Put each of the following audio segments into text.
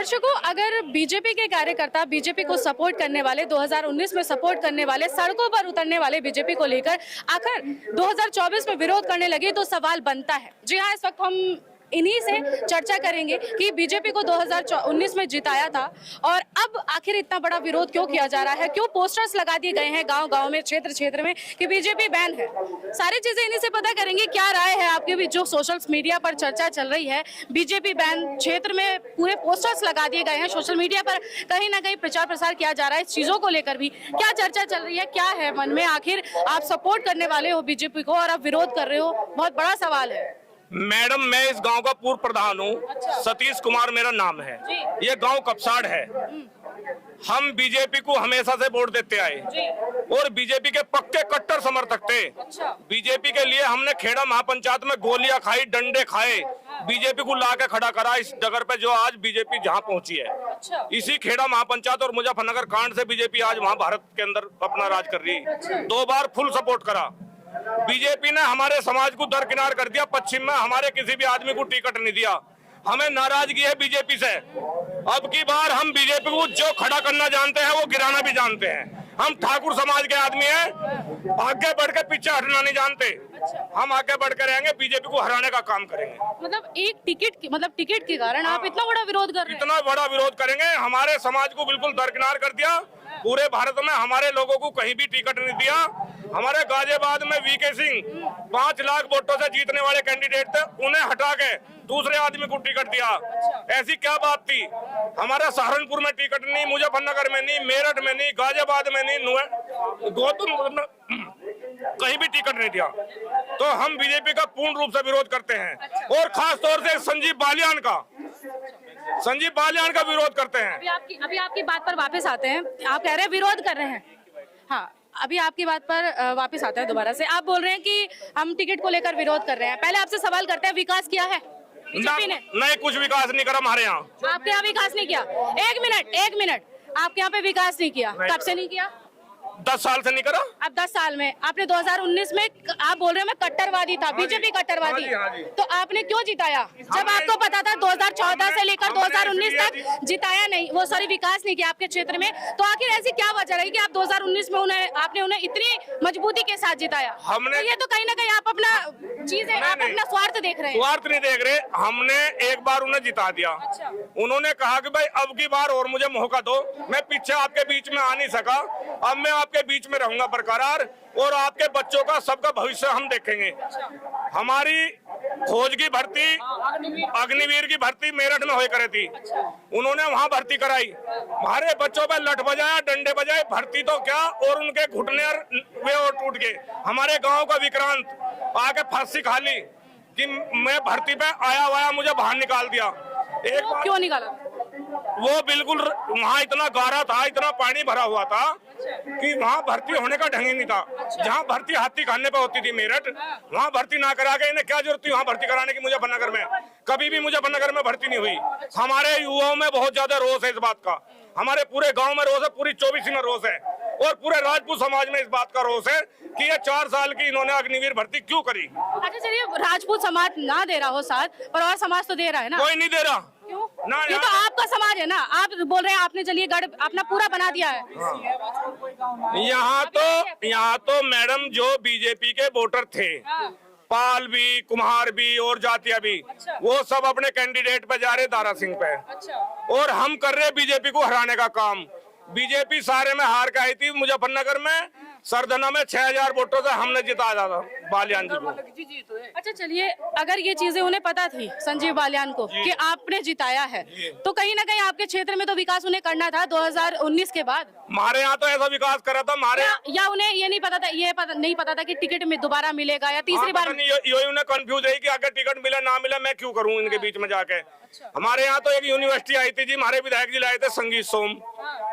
दर्शकों, अगर बीजेपी के कार्यकर्ता बीजेपी को सपोर्ट करने वाले 2019 में सपोर्ट करने वाले सड़कों पर उतरने वाले बीजेपी को लेकर आखिर 2024 में विरोध करने लगे तो सवाल बनता है। जी हाँ, इस वक्त हम इन्हीं से चर्चा करेंगे कि बीजेपी को 2019 में जिताया था और अब आखिर इतना बड़ा विरोध क्यों किया जा रहा है, क्यों पोस्टर्स लगा दिए गए हैं गांव-गांव में, क्षेत्र में कि बीजेपी बैन है। सारी चीजें इन्हीं से पता करेंगे। क्या राय है आपकी भी, जो सोशल मीडिया पर चर्चा चल रही है, बीजेपी बैन, क्षेत्र में पूरे पोस्टर्स लगा दिए गए हैं, सोशल मीडिया पर कहीं ना कहीं प्रचार प्रसार किया जा रहा है। इस चीजों को लेकर भी क्या चर्चा चल रही है, क्या है मन में, आखिर आप सपोर्ट करने वाले हो बीजेपी को और आप विरोध कर रहे हो, बहुत बड़ा सवाल है। मैडम, मैं इस गांव का पूर्व प्रधान हूँ। अच्छा। सतीश कुमार मेरा नाम है। ये गांव कपसाड़ है। हम बीजेपी को हमेशा से वोट देते आए और बीजेपी के पक्के कट्टर समर्थक थे। अच्छा। बीजेपी के लिए हमने खेड़ा महापंचायत में गोलियां खाई, डंडे खाए, बीजेपी को ला के खड़ा करा इस जगह पे जो आज बीजेपी जहां पहुंची है। अच्छा। इसी खेड़ा महापंचायत और मुजफ्फरनगर कांड से बीजेपी आज वहां भारत के अंदर अपना राज कर रही है। अच्छा। 2 बार फुल सपोर्ट करा। बीजेपी ने हमारे समाज को दरकिनार कर दिया। पश्चिम में हमारे किसी भी आदमी को टिकट नहीं दिया। हमें नाराजगी है बीजेपी से। अब की बार हम बीजेपी को जो खड़ा करना जानते हैं वो गिराना भी जानते हैं। हम ठाकुर समाज के आदमी हैं, आगे बढ़ के पीछे हटना नहीं जानते। हम आगे बढ़ के रहेंगे, बीजेपी को हराने का काम करेंगे। मतलब एक टिकट के कारण आप इतना बड़ा विरोध कर रहे हैं? इतना बड़ा विरोध करेंगे। हमारे समाज को बिल्कुल दरकिनार कर दिया। पूरे भारत में हमारे लोगों को कहीं भी टिकट नहीं दिया। हमारे गाजियाबाद में वीके सिंह 5 लाख वोटों से जीतने वाले कैंडिडेट थे, उन्हें हटा के दूसरे आदमी को टिकट दिया। ऐसी क्या बात थी? हमारे सहारनपुर में टिकट नहीं, मुजफ्फरनगर में नहीं, मेरठ में नहीं, गाजियाबाद में नहीं, गौतम कहीं भी टिकट नहीं दिया। तो हम बीजेपी का पूर्ण रूप से विरोध करते हैं और खास तौर से संजीव बालियान का विरोध करते हैं। अभी आपकी बात पर वापस आते हैं। आप कह रहे हैं विरोध कर रहे हैं। हाँ, अभी आपकी बात पर वापस आते हैं दोबारा से। आप बोल रहे हैं कि हम टिकट को लेकर विरोध कर रहे हैं। पहले आपसे सवाल करते हैं, विकास किया है बीजेपी ने? नहीं, कुछ विकास नहीं करा हमारे यहाँ। आपके यहाँ विकास नहीं किया? एक मिनट, आपके यहाँ पे विकास नहीं किया? कब से नहीं किया? 10 साल से नहीं करा। अब 10 साल में आपने 2019 में, आप बोल रहे हैं मैं कट्टरवादी था, बीजेपी कट्टरवादी, हाँ जी। तो आपने क्यों जिताया जब आपको पता था 2014 से लेकर 2019 तक जिताया नहीं, वो सॉरी विकास नहीं किया आपके क्षेत्र में? तो आखिर ऐसी क्या वजह रही कि आप 2019 में आपने उन्हें इतनी मजबूती के साथ जिताया? हमने तो ये तो कहीं ना कहीं आप अपना चीजें, आप अपना स्वार्थ देख रहे हैं। स्वार्थ नहीं देख रहे। हमने एक बार उन्हें जिता दिया। अच्छा। उन्होंने कहा कि भाई अब की बार और मुझे मौका दो। मैं पीछे आपके बीच में आ नहीं सका, अब मैं आपके बीच में रहूंगा बरकरार और आपके बच्चों का सबका भविष्य हम देखेंगे। हमारी फौज की भर्ती, अग्निवीर की भर्ती मेरठ में हो करे थी। उन्होंने वहां भर्ती कराई, हमारे बच्चों पे लठ बजाया, डंडे बजाए, भर्ती तो क्या और उनके घुटने वे और टूट गए। हमारे गांव का विक्रांत आके फांसी खा ली कि मैं भर्ती पे आया मुझे बाहर निकाल दिया। एक बार क्यों निकाला? वो बिल्कुल वहाँ इतना गारा था, इतना पानी भरा हुआ था कि वहाँ भर्ती होने का ढंग ही नहीं था। जहाँ भर्ती हाथी खाने पे होती थी मेरठ, वहाँ भर्ती ना करा के इन्हें क्या जरूरत थी वहाँ भर्ती कराने की? मुजफ्फरनगर में कभी भी मुजफ्फरनगर में भर्ती नहीं हुई। हमारे युवाओं में बहुत ज्यादा रोष है इस बात का। हमारे पूरे गाँव में रोष है, पूरी 24 में रोष है और पूरे राजपूत समाज में इस बात का रोष है कि ये 4 साल की इन्होंने अग्निवीर भर्ती क्यों करी। अच्छा चलिए, राजपूत समाज ना दे रहा हो साथ, पर और समाज तो दे रहा है ना? कोई नहीं दे रहा। क्यों? ना, ये तो आपका समाज है ना। आप बोल रहे हैं आपने चलिए गढ़ अपना पूरा बना दिया है। यहाँ तो मैडम जो बीजेपी के वोटर थे, पाल भी, कुम्हार भी और जातिया भी, वो सब अपने कैंडिडेट पे जा रहे दारा सिंह पे। और हम कर रहे बीजेपी को हराने का काम। बीजेपी सारे में हार के आई थी। मुजफ्फरनगर में सरधना में 6000 वोटों से हमने जिता था बालियान जी को। अच्छा चलिए, अगर ये चीजें उन्हें पता थी संजीव बालियान को कि आपने जिताया है, तो कहीं ना कहीं आपके क्षेत्र में तो विकास उन्हें करना था 2019 के बाद। हमारे यहाँ तो ऐसा विकास करा था हमारे, या उन्हें ये नहीं पता था, नहीं पता था कि टिकट में दोबारा मिलेगा या तीसरी बार? यही उन्हें कंफ्यूज है कि अगर टिकट मिले ना मिले मैं क्यों करूँ इनके बीच में जाके। हमारे यहाँ तो एक यूनिवर्सिटी आई थी जी, हमारे विधायक जी लाए थे संगीत सोम,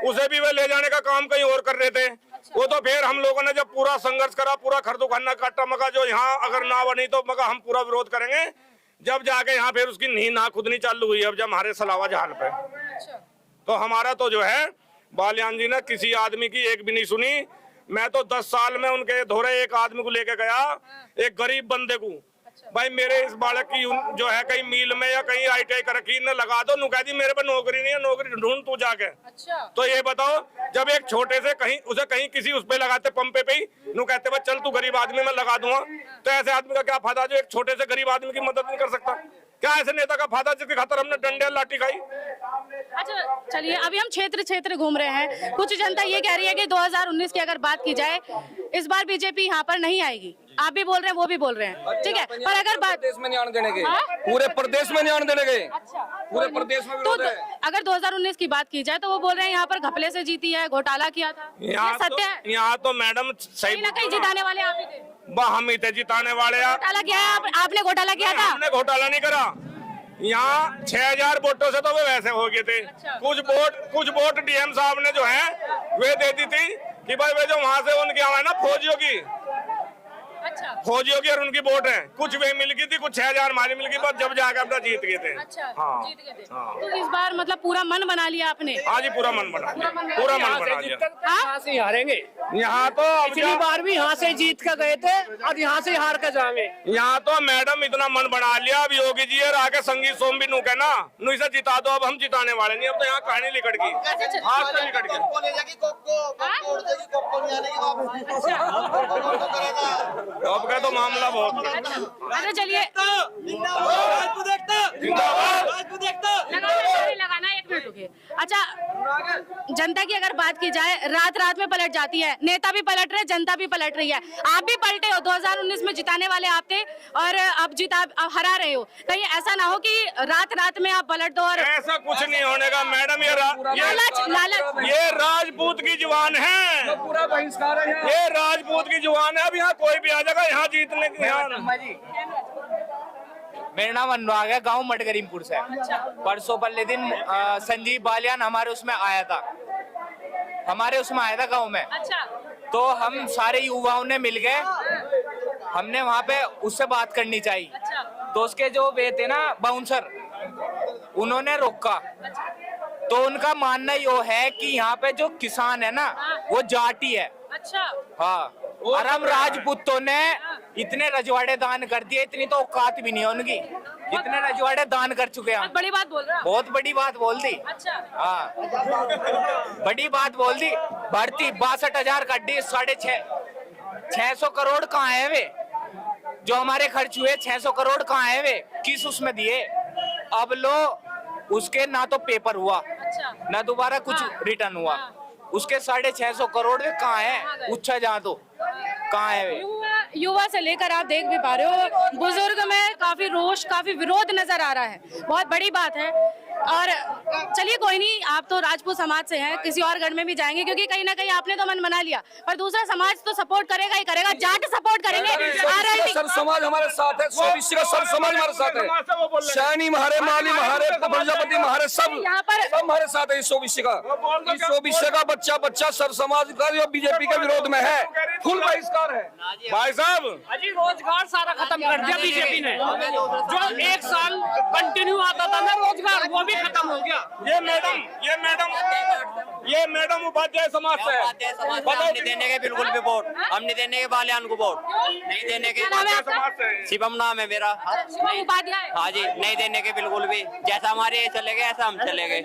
उसे भी वे ले जाने का काम कहीं और कर रहे थे। वो तो फिर हम लोगों ने जब पूरा संघर्ष करा, पूरा खरदू खन्ना काटा, मगा जो यहाँ अगर ना बनी तो मगा हम पूरा विरोध करेंगे। जब जाके यहाँ फिर उसकी नींद ना खुदनी चालू हुई, अब जब हमारे सलावा जहाल पे, तो हमारा तो जो है बालियान जी ने किसी आदमी की एक भी नहीं सुनी। मैं तो 10 साल में उनके धोरे एक आदमी को लेके गया, एक गरीब बंदे को भाई मेरे इस बालक की जो है कहीं मिल में या कहीं ITI कर रखी न लगा दो, नु कह दी मेरे पे नौकरी नहीं है, नौकरी ढूंढ तू जाके। अच्छा। तो ये बताओ, जब एक छोटे से कहीं उसे कहीं किसी उस पे लगाते पंपे पे ही, नु कहते भाई चल तू गरीब आदमी मैं लगा दूंगा, तो ऐसे आदमी का क्या फायदा जो एक छोटे से गरीब आदमी की मदद नहीं कर सकता? क्या ऐसे नेता का फायदा जिसके खातर हमने डंडे लाठी खाई? अच्छा चलिए, अभी हम क्षेत्र क्षेत्र घूम रहे हैं। कुछ जनता ये कह रही है कि 2019 की अगर बात की जाए, इस बार बीजेपी यहाँ पर नहीं आएगी। आप भी बोल रहे हैं, वो भी बोल रहे हैं, ठीक है। पर अगर बात प्रदेश में नहीं आने देने के, हाँ? पूरे प्रदेश में नहीं आने देने के, अच्छा, पूरे प्रदेश में तो विरोध है। अगर 2019 की बात की जाए तो वो बोल रहे हैं यहाँ पर घपले से जीती है, घोटाला किया था। ये सत्य है? यहाँ तो मैडम सही कहीं ना कहीं जिताने वाले आप ही थे। हम ही थे जिताने वाले। घोटाला किया है आपने घोटाला किया था? हमने घोटाला नहीं करा। यहाँ 6000 वोटों से तो वे वैसे हो गए थे। अच्छा। कुछ वोट DM साहब ने जो है वे दे दी थी कि भाई वे जो वहाँ से उनकी आवा है ना फौजियों की, अच्छा फौजियों की और उनकी वोट है, कुछ वे मिल गई थी, कुछ 6000 हमारी मिल गई, पर जब जाकर अपना जीत गए थे। अच्छा, हाँ जीत गए थे। हाँ। तो इस बार मतलब पूरा मन बना लिया आपने? हाँ जी, पूरा मन बना लिया, पूरा मन बना लिया। हाँ? यहाँ से हारेंगे। यहाँ तो अब पिछली बार भी यहाँ से जीत कर गए थे और यहाँ से हार कर जाएंगे। यहाँ तो मैडम इतना मन बना लिया, अब योगी जी और आके संगीत सोम भी नू कहना नू इसे जिता दो, अब हम जिताने वाले नहीं, अब तो यहाँ कहानी लिकट गई, आज तो लिकट गई। अब का तो मामला बहुत अच्छा चलिए, लगाना 1 मिनट रुकिए। अच्छा, जनता की अगर बात की जाए, रात रात में पलट जाती है, नेता भी पलट रहे, जनता भी पलट रही है। आप भी पलटे हो, 2019 में जिताने वाले आप थे और अब हरा रहे हो। कहीं ऐसा ना हो कि रात रात में आप पलट दो और ऐसा कुछ नहीं होने का मैडम। लालच ये राजपूत की जुबान है, पूरा बहिष्कार है यहाँ। ये राजपूत की जुबान है। अब यहाँ कोई भी आ जाएगा यहाँ जीतने की। मेरा नाम अनुराग है, गांव मटगरीमपुर से। परसों पहले दिन संजीव बालियान हमारे उसमें आया था, गांव में। अच्छा, तो हम सारे युवाओं ने मिल गए, हमने वहाँ पे उससे बात करनी चाहिए। अच्छा, तो उसके जो वे थे ना बाउंसर, उन्होंने रोका। तो उनका मानना यो है कि यहाँ पे जो किसान है ना वो जाटी है। अच्छा, हाँ, और हम राजपूतों ने इतने रजवाड़े दान कर दिए, इतनी तो औकात भी नहीं है उनकी, जितने रजवाड़े दान कर चुके हैं हम। बहुत बड़ी बात बोल रहा। बहुत बड़ी बात बोल दी। अच्छा, हाँ, बड़ी बात बोल दी। भर्ती 62,000 का 650 करोड़ कहाँ है वे? जो हमारे खर्च हुए 600 करोड़ कहाँ है वे? किस उसमें दिए? अब लो, उसके ना तो पेपर हुआ, अच्छा, ना दोबारा कुछ रिटर्न हुआ। उसके 650 करोड़ वे कहाँ है? उच्छा जहाँ तो कहाँ है वे? युवा से लेकर आप देख भी पा रहे हो, बुजुर्ग में काफी रोष, काफी विरोध नजर आ रहा है। बहुत बड़ी बात है। और चलिए कोई नहीं, आप तो राजपूत समाज से हैं, किसी और गढ़ में भी जाएंगे, क्योंकि कहीं ना कहीं आपने तो मन बना लिया, पर दूसरा समाज तो सपोर्ट करेगा ही करेगा। जाट सपोर्ट करेंगे, सर समाज हमारे साथ है, सोबिश्य का सब समाज हमारे साथ है। सैनी महारे, माली महारे, प्रजापति महारे, सब यहाँ पर हमारे साथ है। इस सोबिश्य का बच्चा सर समाज का जो बीजेपी के विरोध में है, फुल बहिष्कार है। भाई साहब, अजी रोजगार सारा खत्म कर दिया बीजेपी ने। जो 1 साल कंटिन्यू आता था ना रोजगार, वो भी खत्म हो गया। ये मैडम उपाध्याय समाज से है। हम नहीं देने के बिल्कुल भी वोट, हम नहीं देने के बालियान को वोट, नहीं देने के। नाम है आपका? समाज से है। शिवम नाम है मेरा। शिवम उपाध्याय। हाँ जी, नहीं देने के बिल्कुल भी। जैसा हमारे ये चले गए ऐसा हम चले गए।